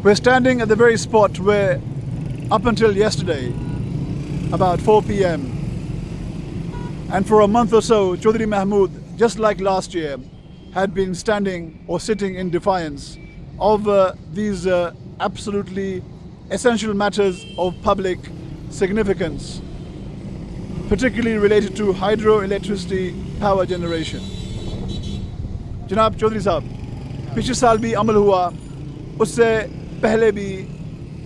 We're standing at the very spot where, up until yesterday, about 4 p.m., and for a month or so, Chaudhry Mahmood, just like last year, had been standing or sitting in defiance of these absolutely essential matters of public significance, particularly related to hydroelectricity power generation. جناب چودھری صاحب، پچھلے سال بھی عمل ہوا، اس سے پہلے بھی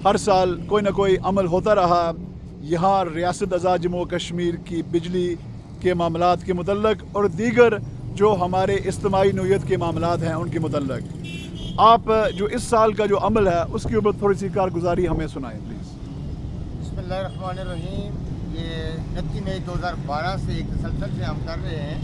ہر سال کوئی نہ کوئی عمل ہوتا رہا یہاں ریاست آزاد جموں و کشمیر کی بجلی کے معاملات کے متعلق اور دیگر جو ہمارے اجتماعی نوعیت کے معاملات ہیں ان کے متعلق. آپ جو اس سال کا جو عمل ہے اس کے اوپر تھوڑی سی کارگزاری ہمیں سنائیں پلیز. بسم اللہ الرحمن الرحیم. یہ 29 مئی 2012 سے ایک تسلسل سے ہم کر رہے ہیں،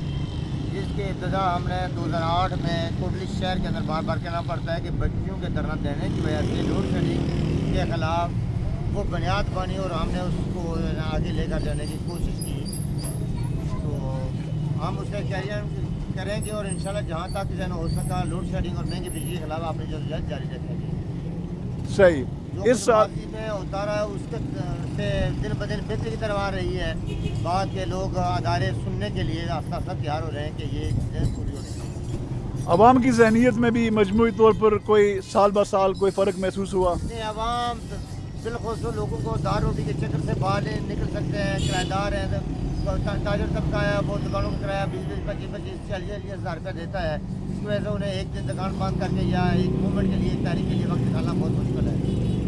جس کے ابتدا ہم نے 2008 میں کوٹلی شہر کے اندر بار بار کہنا پڑتا ہے کہ بچیوں کے دھرنا دینے کی وجہ سے لوڈ شیڈنگ کے خلاف وہ بنیاد بنی اور ہم نے اس کو آگے لے کر جانے کی کوشش کی. تو ہم اس کا کیریئر کریں گے اور انشاءاللہ جہاں تک جو ہو سکا لوڈ شیڈنگ اور مہنگی بجلی کے خلاف اپنی جدوجہد جاری رکھیں گے. صحیح. جو اس سال میں ہوتا رہا ہے اس سے دن بدن بہتری کی طرف آ رہی ہے. بعد کے لوگ ادارے سننے کے لیے آستہ آستہ تیار ہو رہے ہیں کہ یہ چیزیں پوری ہو رہی ہیں. عوام کی ذہنیت میں بھی مجموعی طور پر کوئی سال بہ سال کوئی فرق محسوس ہوا؟ نہیں، عوام بالخصوص لوگوں کو دار روٹی کے چکر سے باہر نکل سکتے ہیں. کرایہ دار ہیں، تاجر طبقہ ہے، وہ دکانوں کا کرایہ 20-25 ہزار روپیہ دیتا ہے. اس کی وجہ سے انہیں ایک دن دکان بند کر کے یا ایک موومنٹ کے لیے ایک تاریخ کے لیے وقت نکالنا بہت مشکل ہے.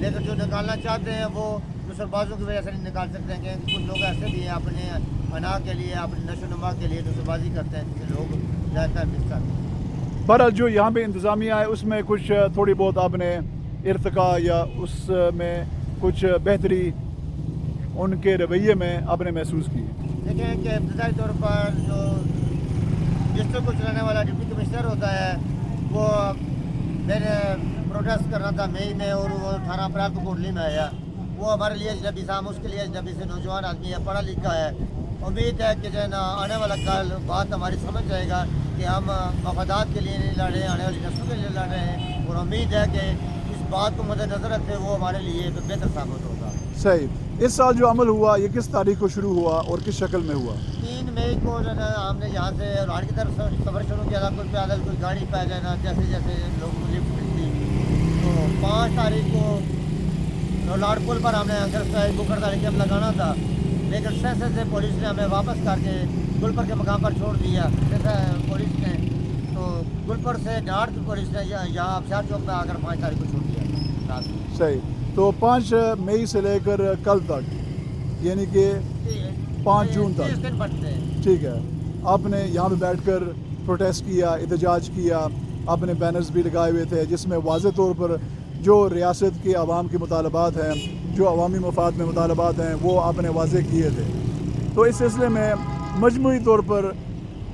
لیکن جو نکالنا چاہتے ہیں وہ دوسرے بازوں کی وجہ سے نہیں نکال سکتے ہیں. کہ کچھ لوگ ایسے بھی ہیں اپنے پناہ کے لیے، اپنی نشو و نما کے لیے دوسرے بازی کرتے ہیں، جن سے لوگ زیادہ تر مس کرتے ہیں. بہرحال جو یہاں پہ انتظامیہ ہے اس میں کچھ تھوڑی بہت آپ نے ارتقاء یا اس میں کچھ بہتری ان کے رویے میں آپ نے محسوس کی؟ دیکھیں کہ ابتدائی طور پر جو ڈسٹرکٹ کو چلانے والا ڈپٹی کمشنر ہوتا ہے وہ میں نے پروٹیسٹ کرنا تھا مئی میں اور وہ 18 اپریل کو کوٹلی میں آیا. وہ ہمارے لیے اجنبی تھا، ہم اس کے لیے اجنبی سے نوجوان آدمی ہے، پڑھا لکھا ہے. امید ہے کہ جو ہے نا آنے والا کل بات ہماری سمجھ جائے گا کہ ہم مفادات کے لیے نہیں لڑ رہے ہیں، آنے والی نسلوں کے لیے لڑ رہے ہیں. اور امید ہے کہ اس بات کو مد نظر رکھتے وہ ہمارے لیے بہتر ثابت ہوگا. صحیح. اس سال جو عمل ہوا یہ کس تاریخ کو شروع ہوا اور کس شکل میں ہوا؟ 3 مئی کو جو ہے نا ہم نے یہاں سے راڑ کی طرف سفر شروع کیا تھا. کوئی پیدل، کوئی گاڑی پہ جانا، جیسے جیسے لوگوں کو لفٹ ملتی. تو 5 تاریخ کو لاڑ پل پر ہم نے اگر بکر تاریخ ہم لگانا تھا، لیکن سے پولیس نے ہمیں واپس کر کے گلپر کے مقام پر چھوڑ دیا. جیسا پولیس نے تو گلپر سے ڈانٹ پولیس نے یہاں ابشار چوک میں آ کر 5 تاریخ کو چھوڑ دیا رات میں. صحیح. تو 5 مئی سے لے کر کل تک، یعنی کہ 5 جون تک 30 دن بڑھتے ہیں. ٹھیک ہے. آپ نے یہاں پہ بیٹھ کر پروٹیسٹ کیا، احتجاج کیا، آپ نے بینرز بھی لگائے ہوئے تھے جس میں واضح طور پر جو ریاست کے عوام کے مطالبات ہیں، جو عوامی مفاد میں مطالبات ہیں وہ آپ نے واضح کیے تھے. تو اس سلسلے میں مجموعی طور پر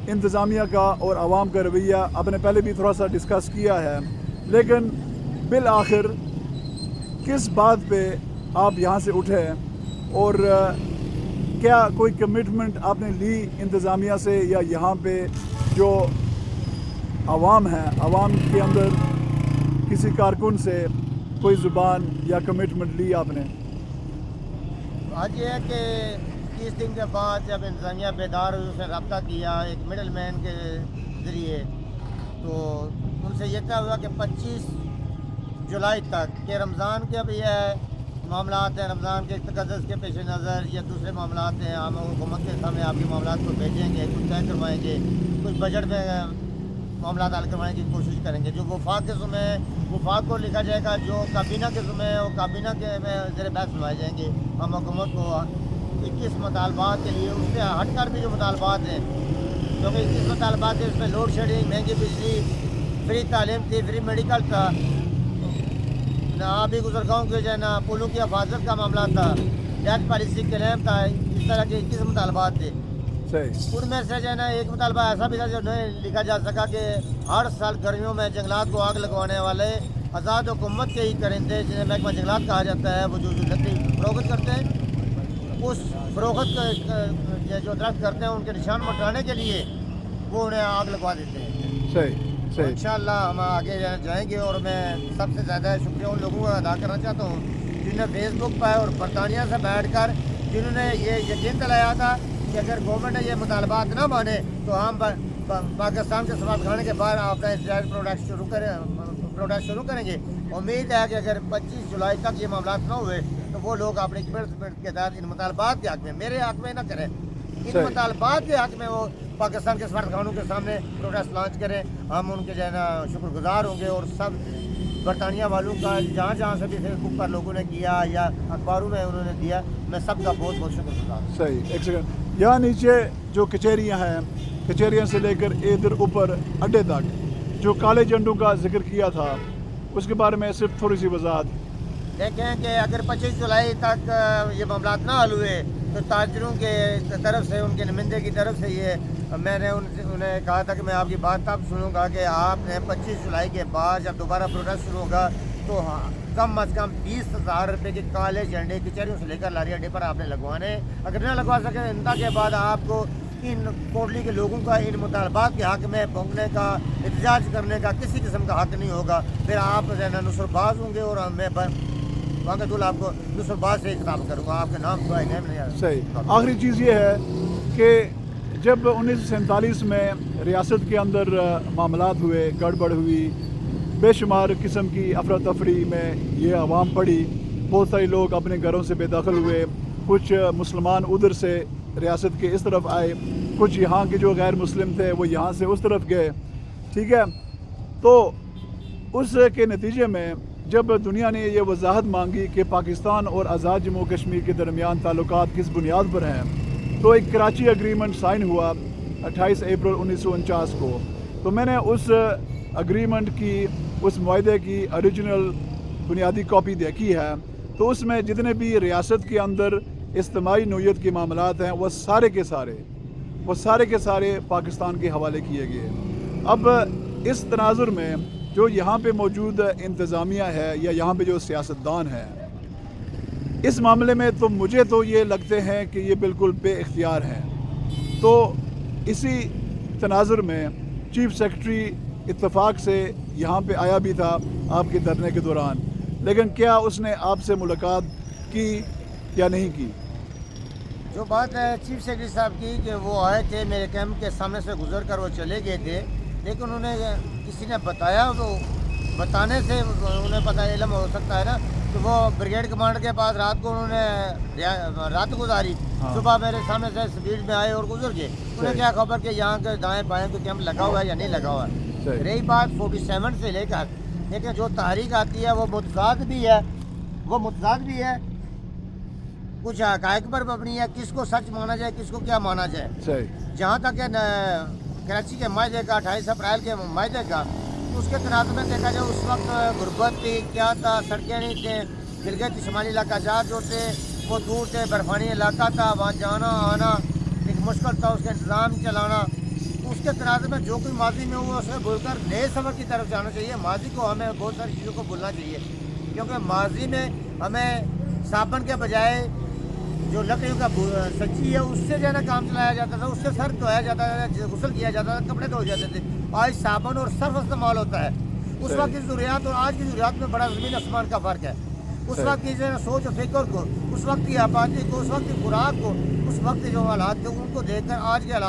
انتظامیہ کا اور عوام کا رویہ آپ نے پہلے بھی تھوڑا سا ڈسکس کیا ہے، لیکن بالآخر کس بات پہ آپ یہاں سے اٹھے اور کیا کوئی کمٹمنٹ آپ نے لی انتظامیہ سے یا یہاں پہ جو عوام ہے، عوام کے اندر کسی کارکن سے کوئی زبان یا کمٹمنٹ لی آپ نے؟ آج یہ ہے کہ 30 دن کے بعد جب انتظامیہ بیدار ہوئی، اس نے رابطہ کیا ایک مڈل مین کے ذریعے، تو ان سے یہ طے ہوا کہ 25 جولائی تک کہ رمضان کے اب یہ معاملات ہیں، رمضان کے تقدس کے پیش نظر یا دوسرے معاملات ہیں، ہم حکومت کے سامنے آپ کے معاملات کو بھیجیں گے، کچھ طے کروائیں گے، کچھ بجٹ میں معاملات حل کروانے کی کوشش کریں گے. جو وفاق کے ذمہ ہے وفاق کو لکھا جائے گا، جو کابینہ کے ذمہ ہے وہ کابینہ کے میں زیر بحث سنوائے جائیں گے. ہم حکومت کو 21 مطالبات کے لیے اس سے ہٹ کر بھی جو مطالبات ہیں، کیونکہ 21 مطالبات ہیں اس میں لوڈ شیڈنگ، مہنگی بجلی، فری تعلیم تھی، فری میڈیکل تھا، آبی گزرگاہوں کے جو ہے نا پلوں کی حفاظت کا معاملہ تھا، ڈیتھ پالیسی کلیم تھا. اس طرح کے 21 مطالبات تھے. ان میں سے جو ہے نا ایک مطالبہ ایسا بھی تھا جو نہیں لکھا جا سکا کہ ہر سال گرمیوں میں جنگلات کو آگ لگوانے والے آزاد حکومت کے ہی کرندے جنہیں محکمہ جنگلات کہا جاتا ہے، وہ جو لکڑی فروخت کرتے ہیں، اس فروخت جو درخت کرتے ہیں ان کے نشان مٹانے کے لیے وہ انہیں آگ لگوا دیتے ہیں. صحیح صحیح. انشاءاللہ ہم آگے جائیں گے. اور میں سب سے زیادہ شکریہ ان لوگوں کا ادا کرنا چاہتا ہوں جنہوں نے فیس بک پہ اور برطانیہ سے بیٹھ کر جنہوں نے یہ یقین دلایا تھا کہ اگر گورنمنٹ نے یہ مطالبات نہ مانے تو ہم پاکستان کے سفارتخانے کے باہر اپنا احتجاج پروٹیسٹ شروع کریں گے. امید ہے کہ اگر 25 جولائی تک یہ معاملات نہ ہوئے تو وہ لوگ اپنے کے تحت ان مطالبات کے حق میں, میرے حق میں نہ کریں, ان مطالبات کے حق میں وہ پاکستان کے سفارتخانوں کے سامنے پروٹیسٹ لانچ کریں. ہم ان کے جو ہے نا شکر گزار ہوں گے. اور سب برطانیہ والوں کا جہاں جہاں سے بھی فیس بک پر لوگوں نے کیا یا اخباروں میں انہوں نے دیا, میں سب کا بہت بہت شکر گزار ہوں. صحیح. ایک سیکنڈ, یہاں نیچے جو کچہریاں ہیں, کچہریاں سے لے کر ادھر اوپر اڈے تک جو کالے جھنڈوں کا ذکر کیا تھا اس کے بارے میں صرف تھوڑی سی وضاحت. دیکھیں کہ اگر 25 جولائی تک یہ معاملات نہ حل ہوئے تو تاجروں کے طرف سے, ان کے نمائندے کی طرف سے یہ میں نے انہیں کہا تھا کہ میں آپ کی بات تب سنوں گا کہ آپ نے 25 جولائی کے بعد جب دوبارہ پروٹیسٹ شروع ہوگا تو کم از کم 20,000 روپے کے کالے جھنڈے کچہریوں سے لے کر لاری اڈے پر آپ نے لگوانے. اگر نہ لگوا سکے انتا کے بعد آپ کو ان کوٹلی کے لوگوں کا ان مطالبات کے حق میں پھونکنے کا, احتجاج کرنے کا کسی قسم کا حق نہیں ہوگا. پھر آپ نصر باز ہوں گے اور میں آپ کو نصر باز سے خطاب کروں گا. آپ کے نام کا نیم نہیں آیا. صحیح. آخری چیز یہ ہے کہ جب 1947 میں ریاست کے اندر معاملات ہوئے, گڑبڑ ہوئی, بے شمار قسم کی افراتفری میں یہ عوام پڑی, بہت سارے لوگ اپنے گھروں سے بے دخل ہوئے, کچھ مسلمان ادھر سے ریاست کے اس طرف آئے, کچھ یہاں کے جو غیر مسلم تھے وہ یہاں سے اس طرف گئے. ٹھیک ہے, تو اس کے نتیجے میں جب دنیا نے یہ وضاحت مانگی کہ پاکستان اور آزاد جموں کشمیر کے درمیان تعلقات کس بنیاد پر ہیں, تو ایک کراچی اگریمنٹ سائن ہوا 28 اپریل 1949 کو. تو میں نے اس اگریمنٹ کی, اس معاہدے کی اوریجنل بنیادی کاپی دیکھی ہے. تو اس میں جتنے بھی ریاست کے اندر اجتماعی نوعیت کے معاملات ہیں وہ سارے کے سارے پاکستان کے حوالے کیے گئے. اب اس تناظر میں جو یہاں پہ موجود انتظامیہ ہے یا یہاں پہ جو سیاستدان ہیں, اس معاملے میں تو مجھے تو یہ لگتے ہیں کہ یہ بالکل بے اختیار ہیں. تو اسی تناظر میں چیف سیکرٹری اتفاق سے یہاں پہ آیا بھی تھا آپ کے دھرنے کے دوران, لیکن کیا اس نے آپ سے ملاقات کی یا نہیں کی؟ جو بات ہے چیف سیکرٹری صاحب کی کہ وہ آئے تھے میرے کیمپ کے سامنے سے گزر کر وہ چلے گئے تھے, لیکن انہیں کسی نے بتایا تو بتانے سے انہیں پتہ علم ہو سکتا ہے نا. تو وہ بریگیڈ کمانڈر کے پاس رات کو انہوں نے رات گزاری. صبح میرے سامنے سے سپیڈ میں آئے اور گزر گئے. انہیں کیا خبر کہ یہاں کے دائیں بائیں کو کیمپ لگا ہوا ہے یا نہیں لگا ہوا ہے. رہی بات 47 سے لے کر, لیکن جو تحریک آتی ہے وہ متضاد بھی ہے, کچھ حقائق پر مبنی ہے, کس کو سچ مانا جائے کس کو کیا مانا جائے. جہاں تک ہے کراچی کے معاہدے کا 28 اپریل کے معاہدے کا, اس کے تناظر میں دیکھا جائے اس وقت غربت تھی, کیا تھا, سڑکیں نہیں تھیں, گلگت شمالی علاقہ جات جو تھے وہ دور تھے, برفانی علاقہ تھا, وہاں جانا آنا ایک مشکل تھا, اس کا انتظام چلانا. اس کے تناظر میں جو کوئی ماضی میں ہوا اسے بھول کر نئے سبق کی طرف جانا چاہیے. ماضی کو ہمیں بہت ساری چیزوں کو بھولنا چاہیے, کیونکہ ماضی میں ہمیں صابن کے بجائے جو لکڑیوں کا سچی ہے اس سے جو ہے نا کام چلایا جاتا تھا, اس سے سر دھویا جاتا تھا, غسل کیا جاتا تھا, کپڑے دھوئے جاتے تھے. آج صابن اور صرف استعمال ہوتا ہے. اس وقت کی ضروریات اور آج کی ضروریات میں بڑا زمین آسمان کا فرق ہے. اس وقت کی جو ہے سوچ و فکر کو, اس وقت کی آبادی کو, اس وقت کی خوراک کو, اس وقت جو حالات تھے ان کو دیکھ کر آج کے حالات